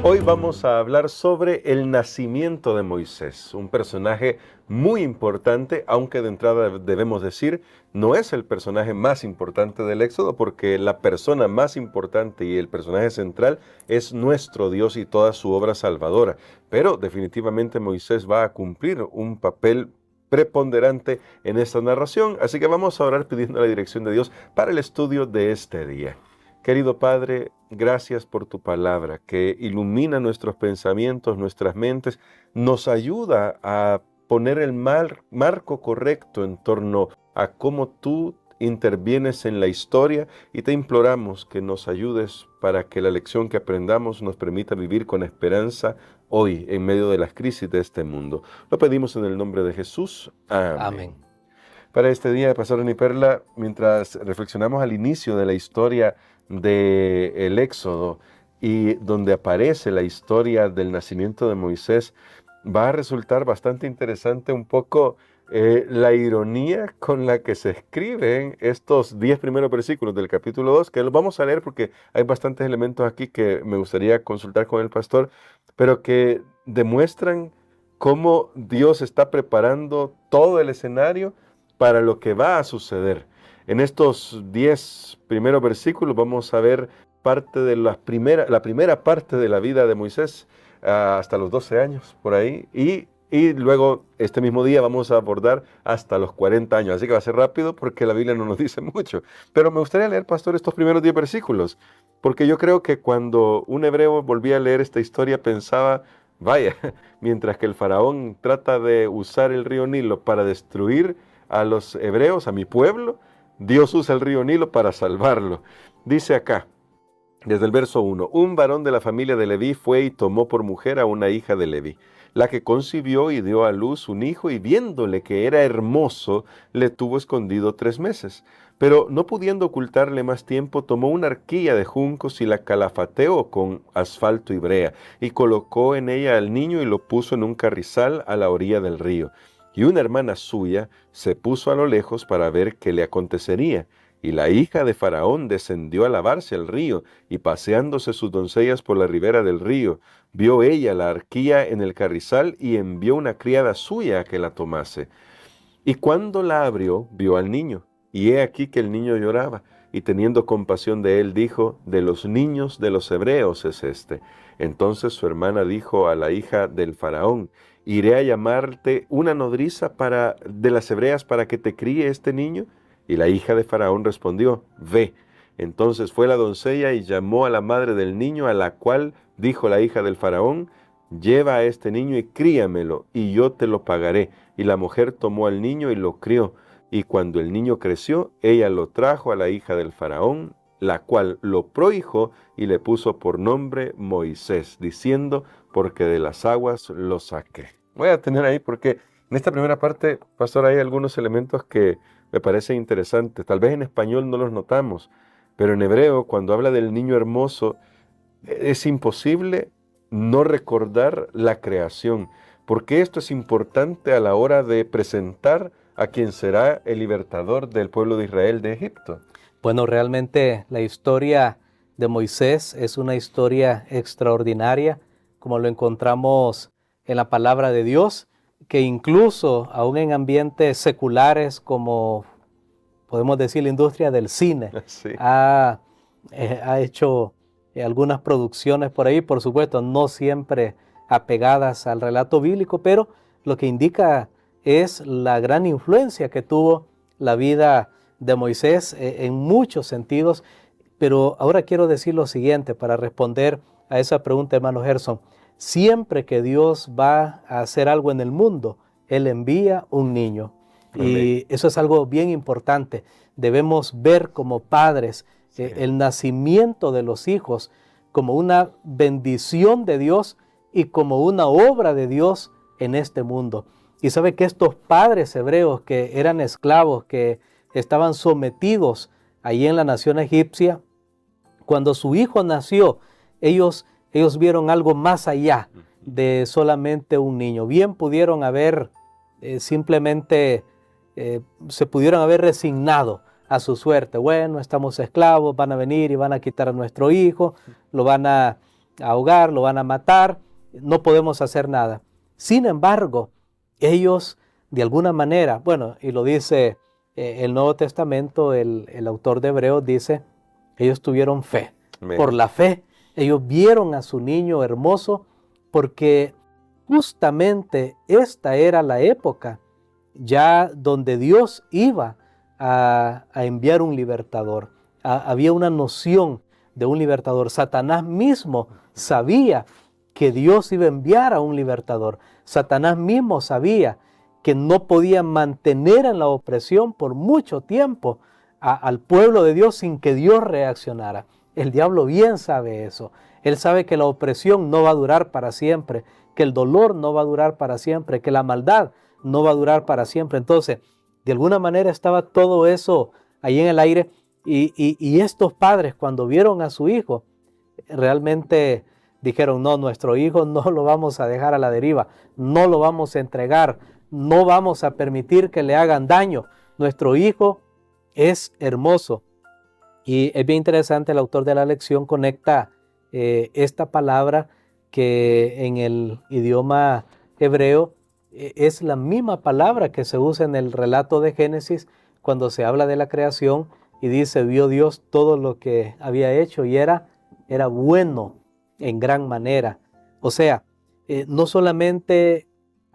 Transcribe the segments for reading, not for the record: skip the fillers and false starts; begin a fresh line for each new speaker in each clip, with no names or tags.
Hoy vamos a hablar sobre el nacimiento de Moisés, un personaje muy importante, aunque de entrada debemos decir, no es el personaje más importante del Éxodo, porque la persona más importante y el personaje central es nuestro Dios y toda su obra salvadora. Pero definitivamente Moisés va a cumplir un papel preponderante en esta narración, así que vamos a orar pidiendo la dirección de Dios para el estudio de este día. Querido Padre, gracias por tu palabra que ilumina nuestros pensamientos, nuestras mentes, nos ayuda a poner el marco correcto en torno a cómo tú intervienes en la historia y te imploramos que nos ayudes para que la lección que aprendamos nos permita vivir con esperanza hoy en medio de las crisis de este mundo. Lo pedimos en el nombre de Jesús. Amén.
Amén.
Para este día, Pastor Ani Perla, mientras reflexionamos al inicio de la historia del Éxodo y donde aparece la historia del nacimiento de Moisés, va a resultar bastante interesante un poco la ironía con la que se escriben estos 10 primeros versículos del capítulo 2, que los vamos a leer porque hay bastantes elementos aquí que me gustaría consultar con el pastor, pero que demuestran cómo Dios está preparando todo el escenario para lo que va a suceder. En estos 10 primeros versículos vamos a ver parte de la primera parte de la vida de Moisés, hasta los 12 años, por ahí, y luego este mismo día vamos a abordar hasta los 40 años, así que va a ser rápido porque la Biblia no nos dice mucho. Pero me gustaría leer, pastor, estos primeros 10 versículos, porque yo creo que cuando un hebreo volvía a leer esta historia pensaba, vaya, mientras que el faraón trata de usar el río Nilo para destruir a los hebreos, a mi pueblo, Dios usa el río Nilo para salvarlo. Dice acá, desde el verso 1, un varón de la familia de Leví fue y tomó por mujer a una hija de Leví, la que concibió y dio a luz un hijo, y viéndole que era hermoso, le tuvo escondido 3 meses. Pero no pudiendo ocultarle más tiempo, tomó una arquilla de juncos y la calafateó con asfalto y brea, y colocó en ella al niño y lo puso en un carrizal a la orilla del río. Y una hermana suya se puso a lo lejos para ver qué le acontecería. Y la hija de Faraón descendió a lavarse al río, y paseándose sus doncellas por la ribera del río, vio ella la arquilla en el carrizal, y envió una criada suya a que la tomase. Y cuando la abrió, vio al niño, y he aquí que el niño lloraba, y teniendo compasión de él, dijo, de los niños de los hebreos es este. Entonces su hermana dijo a la hija del Faraón, iré a llamarte una nodriza de las hebreas para que te críe este niño. Y la hija de Faraón respondió, ve. Entonces fue la doncella y llamó a la madre del niño, a la cual dijo la hija del Faraón, lleva a este niño y críamelo, y yo te lo pagaré. Y la mujer tomó al niño y lo crió. Y cuando el niño creció, ella lo trajo a la hija del Faraón, la cual lo prohijó y le puso por nombre Moisés, diciendo, porque de las aguas lo saqué. Voy a tener ahí porque en esta primera parte, pastor, hay algunos elementos que me parecen interesantes. Tal vez en español no los notamos, pero en hebreo, cuando habla del niño hermoso, es imposible no recordar la creación, porque esto es importante a la hora de presentar a quien será el libertador del pueblo de Israel de Egipto.
Bueno, realmente la historia de Moisés es una historia extraordinaria, como lo encontramos en la palabra de Dios, que incluso aún en ambientes seculares como podemos decir la industria del cine,
Sí.
ha hecho algunas producciones por ahí, por supuesto, no siempre apegadas al relato bíblico, pero lo que indica es la gran influencia que tuvo la vida de Moisés en muchos sentidos. Pero ahora quiero decir lo siguiente para responder a esa pregunta, hermano Gerson. Siempre que Dios va a hacer algo en el mundo, Él envía un niño.
Amén.
Y eso es algo bien importante. Debemos ver como padres
Sí.
el nacimiento de los hijos como una bendición de Dios y como una obra de Dios en este mundo. Y sabe que estos padres hebreos que eran esclavos, que estaban sometidos allí en la nación egipcia, cuando su hijo nació, ellos vieron algo más allá de solamente un niño. Bien pudieron haber simplemente se pudieron haber resignado a su suerte. Bueno, estamos esclavos, van a venir y van a quitar a nuestro hijo, lo van a ahogar, lo van a matar, no podemos hacer nada. Sin embargo, ellos de alguna manera, bueno, y lo dice el Nuevo Testamento, el autor de Hebreos dice, ellos tuvieron fe.
Amén.
Por la fe, ellos vieron a su niño hermoso, porque justamente esta era la época ya donde Dios iba a enviar un libertador. Había una noción de un libertador. Satanás mismo sabía que Dios iba a enviar a un libertador. Satanás mismo sabía que no podía mantener en la opresión por mucho tiempo al pueblo de Dios sin que Dios reaccionara. El diablo bien sabe eso. Él sabe que la opresión no va a durar para siempre, que el dolor no va a durar para siempre, que la maldad no va a durar para siempre. Entonces, de alguna manera estaba todo eso ahí en el aire, y estos padres, cuando vieron a su hijo, realmente dijeron, no, nuestro hijo no lo vamos a dejar a la deriva, no lo vamos a entregar, no vamos a permitir que le hagan daño. Nuestro hijo es hermoso. Y es bien interesante, el autor de la lección conecta esta palabra que en el idioma hebreo es la misma palabra que se usa en el relato de Génesis cuando se habla de la creación y dice, vio Dios todo lo que había hecho y era bueno en gran manera. O sea, no solamente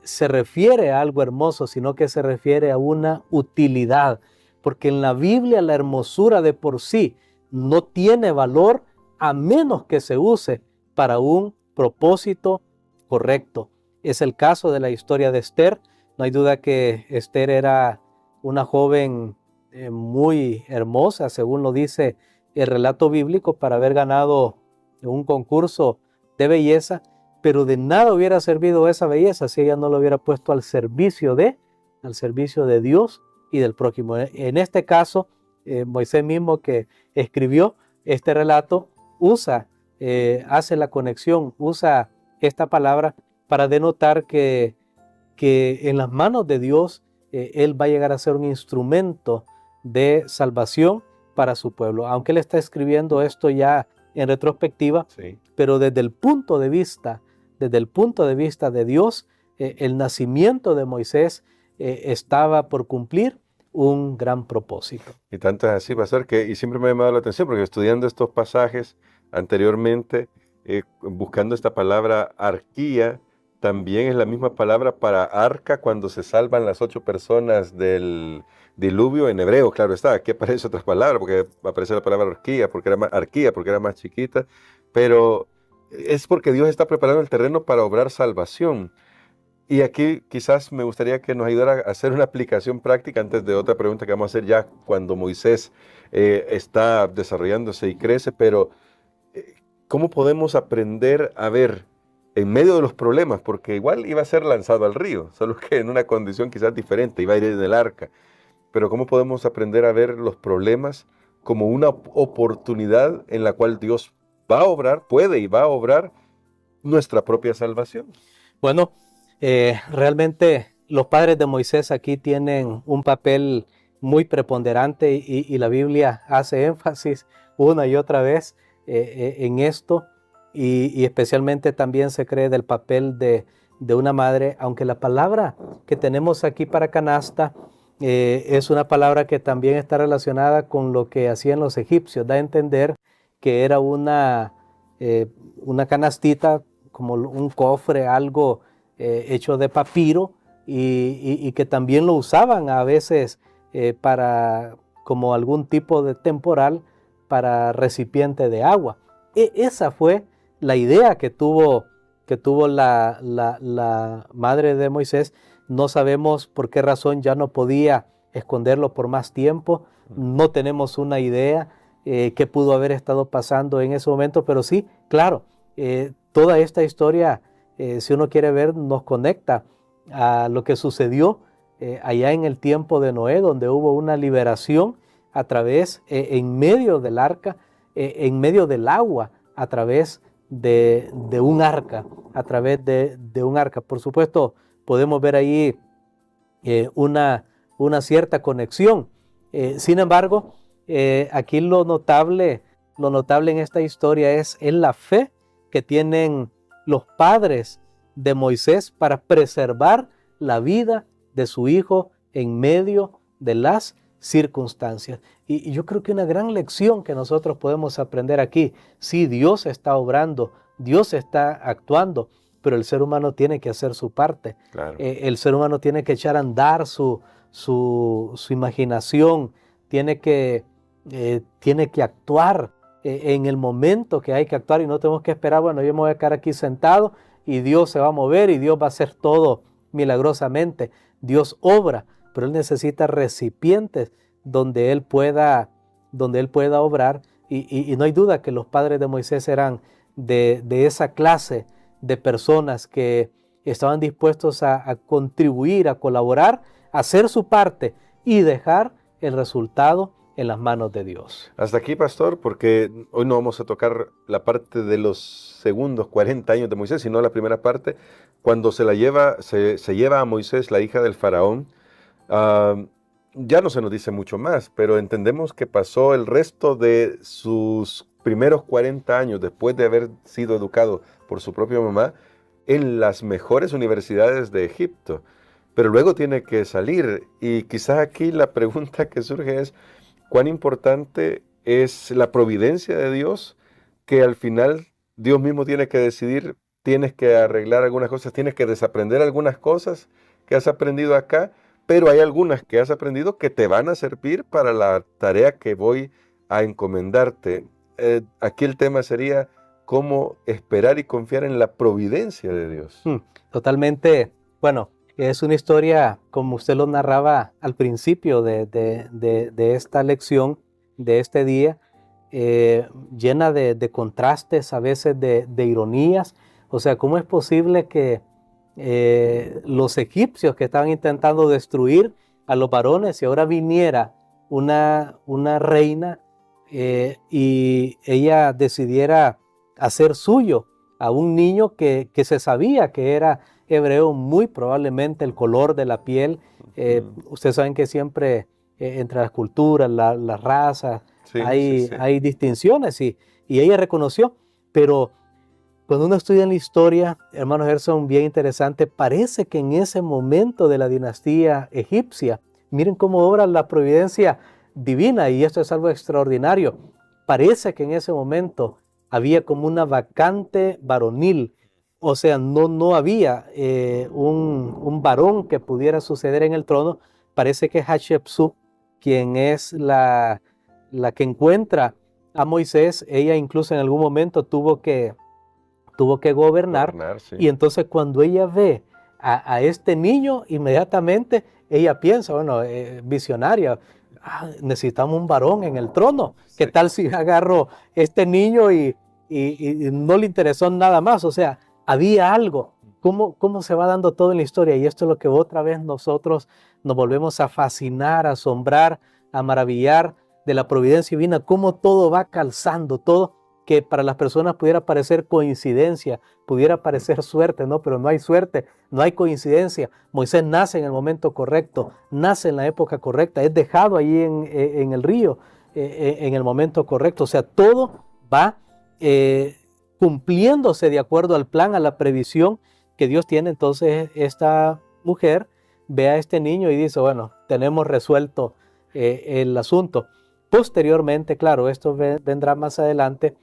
se refiere a algo hermoso, sino que se refiere a una utilidad, porque en la Biblia la hermosura de por sí no tiene valor a menos que se use para un propósito correcto. Es el caso de la historia de Esther. No hay duda que Esther era una joven muy hermosa, según lo dice el relato bíblico, para haber ganado un concurso de belleza, pero de nada hubiera servido esa belleza si ella no lo hubiera puesto al servicio de Dios y del prójimo. En este caso, Moisés mismo, que escribió este relato, hace la conexión, usa esta palabra para denotar que en las manos de Dios él va a llegar a ser un instrumento de salvación para su pueblo. Aunque él está escribiendo esto ya en retrospectiva, sí, pero desde el punto de vista de Dios, el nacimiento de Moisés estaba por cumplir un gran propósito.
Y tanto es así, pastor, y siempre me ha llamado la atención, porque estudiando estos pasajes anteriormente, buscando esta palabra arquía, también es la misma palabra para arca cuando se salvan las 8 personas del diluvio en hebreo. Claro está, aquí aparece otra palabra, porque aparece la palabra arquía, porque era más chiquita, pero es porque Dios está preparando el terreno para obrar salvación. Y aquí quizás me gustaría que nos ayudara a hacer una aplicación práctica antes de otra pregunta que vamos a hacer ya cuando Moisés está desarrollándose y crece, pero ¿cómo podemos aprender a ver en medio de los problemas? Porque igual iba a ser lanzado al río, solo que en una condición quizás diferente, iba a ir en el arca. Pero ¿cómo podemos aprender a ver los problemas como una oportunidad en la cual Dios va a obrar, puede y va a obrar nuestra propia salvación?
Bueno, realmente los padres de Moisés aquí tienen un papel muy preponderante y la Biblia hace énfasis una y otra vez en esto, y especialmente también se cree del papel de una madre, aunque la palabra que tenemos aquí para canasta es una palabra que también está relacionada con lo que hacían los egipcios. Da a entender que era una canastita, como un cofre, algo hecho de papiro, y que también lo usaban a veces para como algún tipo de temporal para recipiente de agua. Esa fue la idea que tuvo la madre de Moisés. No sabemos por qué razón ya no podía esconderlo por más tiempo. No tenemos una idea qué pudo haber estado pasando en ese momento, pero sí, claro, toda esta historia, si uno quiere ver, nos conecta a lo que sucedió allá en el tiempo de Noé, donde hubo una liberación a través, en medio del arca, en medio del agua, a través de un arca, un arca. Por supuesto, podemos ver ahí una cierta conexión. Sin embargo, aquí lo notable en esta historia es la fe que tienen los padres de Moisés para preservar la vida de su hijo en medio de las circunstancias. Y yo creo que una gran lección que nosotros podemos aprender aquí, sí, Dios está obrando, Dios está actuando, pero el ser humano tiene que hacer su parte.
Claro.
El ser humano tiene que echar a andar su imaginación, tiene que actuar en el momento que hay que actuar, y no tenemos que esperar, bueno, yo me voy a quedar aquí sentado y Dios se va a mover y Dios va a hacer todo milagrosamente. Dios obra, pero Él necesita recipientes donde Él pueda obrar, y no hay duda que los padres de Moisés eran de esa clase de personas que estaban dispuestos a contribuir, a colaborar, a hacer su parte y dejar el resultado en las manos de Dios.
Hasta aquí, pastor, porque hoy no vamos a tocar la parte de los segundos 40 años de Moisés, sino la primera parte, cuando se lleva a Moisés, la hija del faraón. Ya no se nos dice mucho más, pero entendemos que pasó el resto de sus primeros 40 años, después de haber sido educado por su propia mamá, en las mejores universidades de Egipto. Pero luego tiene que salir, y quizás aquí la pregunta que surge es, ¿cuán importante es la providencia de Dios? Que al final Dios mismo tiene que decidir, tienes que arreglar algunas cosas, tienes que desaprender algunas cosas que has aprendido acá, pero hay algunas que has aprendido que te van a servir para la tarea que voy a encomendarte. Aquí el tema sería cómo esperar y confiar en la providencia de Dios.
Totalmente, bueno, es una historia, como usted lo narraba al principio de esta lección, de este día, llena de contrastes, a veces de ironías. O sea, ¿cómo es posible que los egipcios que estaban intentando destruir a los varones, y ahora viniera una reina y ella decidiera hacer suyo a un niño que se sabía que era hebreo, muy probablemente el color de la piel? Ustedes saben que siempre entre las culturas, las razas,
Sí,
hay,
sí, sí.
hay distinciones, y ella reconoció, pero cuando uno estudia en la historia, hermano Gerson, bien interesante, parece que en ese momento de la dinastía egipcia, miren cómo obra la providencia divina, y esto es algo extraordinario, parece que en ese momento había como una vacante varonil. O sea, no había un varón que pudiera suceder en el trono. Parece que Hatshepsut, quien es la que encuentra a Moisés, ella incluso en algún momento tuvo que gobernar,
Sí.
y entonces cuando ella ve a este niño, inmediatamente ella piensa, bueno, visionaria, necesitamos un varón en el trono. ¿Qué tal si agarro este niño y no le interesó nada más? O sea, había algo. ¿Cómo se va dando todo en la historia? Y esto es lo que otra vez nosotros nos volvemos a fascinar, a asombrar, a maravillar de la providencia divina, cómo todo va calzando, todo que para las personas pudiera parecer coincidencia, pudiera parecer suerte, ¿no? Pero no hay suerte, no hay coincidencia. Moisés nace en el momento correcto, nace en la época correcta, es dejado ahí en el río en el momento correcto. O sea, todo va cumpliéndose de acuerdo al plan, a la previsión que Dios tiene. Entonces esta mujer ve a este niño y dice, bueno, tenemos resuelto el asunto. Posteriormente, claro, esto vendrá más adelante,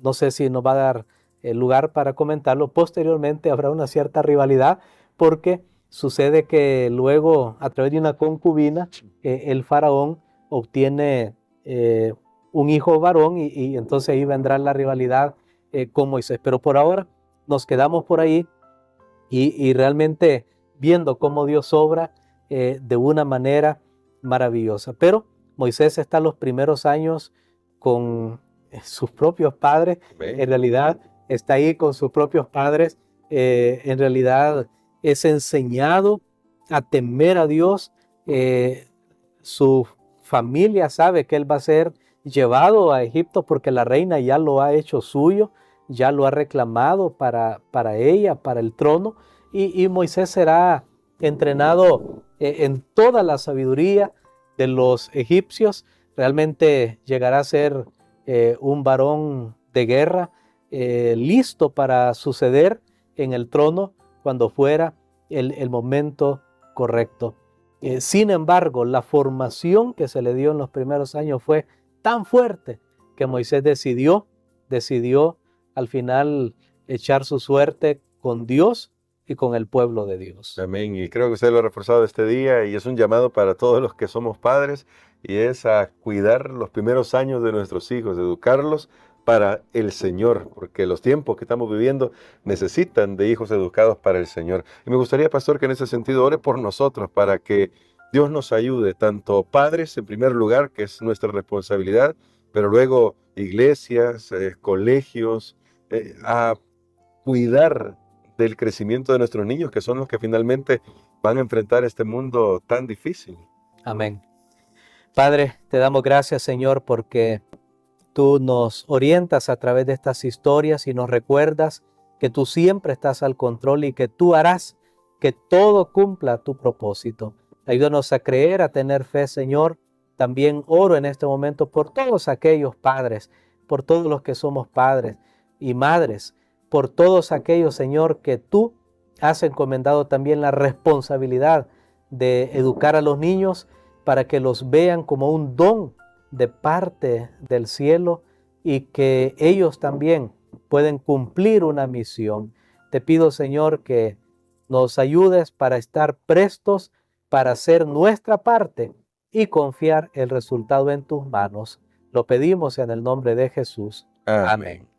no sé si nos va a dar lugar para comentarlo. Posteriormente habrá una cierta rivalidad, porque sucede que luego, a través de una concubina, el faraón obtiene un hijo varón, y entonces ahí vendrá la rivalidad con Moisés. Pero por ahora nos quedamos por ahí, y realmente viendo cómo Dios obra de una manera maravillosa. Pero Moisés está los primeros años con sus propios padres. En realidad está ahí con sus propios padres. En realidad es enseñado a temer a Dios. Su familia sabe que él va a ser llevado a Egipto porque la reina ya lo ha hecho suyo, ya lo ha reclamado para ella, para el trono, y Moisés será entrenado en toda la sabiduría de los egipcios. Realmente llegará a ser un varón de guerra, listo para suceder en el trono cuando fuera el momento correcto. Sin embargo, la formación que se le dio en los primeros años fue tan fuerte que Moisés decidió al final echar su suerte con Dios y con el pueblo de Dios.
Amén. Y creo que usted lo ha reforzado este día y es un llamado para todos los que somos padres y es a cuidar los primeros años de nuestros hijos, educarlos para el Señor, porque los tiempos que estamos viviendo necesitan de hijos educados para el Señor. Y me gustaría, pastor, que en ese sentido ore por nosotros para que Dios nos ayude, tanto padres en primer lugar, que es nuestra responsabilidad, pero luego iglesias, colegios, a cuidar del crecimiento de nuestros niños, que son los que finalmente van a enfrentar este mundo tan difícil.
Amén. Padre, te damos gracias, Señor, porque tú nos orientas a través de estas historias y nos recuerdas que tú siempre estás al control y que tú harás que todo cumpla tu propósito. Ayúdanos a creer, a tener fe, Señor. También oro en este momento por todos aquellos padres, por todos los que somos padres y madres, por todos aquellos, Señor, que tú has encomendado también la responsabilidad de educar a los niños para que los vean como un don de parte del cielo y que ellos también pueden cumplir una misión. Te pido, Señor, que nos ayudes para estar prestos para hacer nuestra parte y confiar el resultado en tus manos. Lo pedimos en el nombre de Jesús.
Amén.